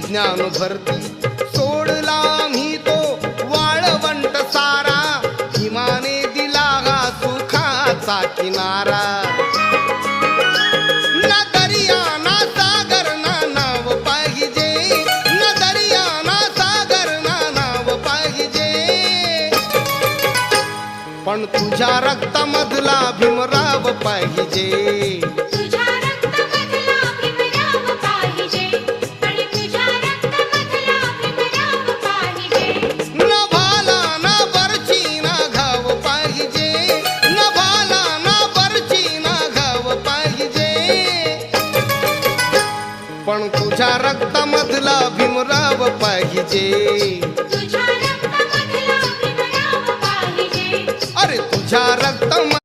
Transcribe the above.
ज्ञान भरती सोडला मी तो वाळवंट सारा हिमाने दिला हा सुखाचा किनारा ना दर्या ना सागर ना नाव पाहिजे ना दर्या ना सागर ना नाव पाहिजे पण तुझ्या रक्तामधला भीमराव पाहिजे तुझ्या रक्तामधला भीमराव पाहिजे आणि तुझ्या रक्तामधला भीमराव पाहिजे न भाला ना बरची ना घाव पाहिजे न भाला ना बरची ना घाव पाहिजे पण तुझ्या रक्तामधला भीमराव पाहिजे तुझ्या रक्तामधला भीमराव पाहिजे अरे तुझ्या रक्ता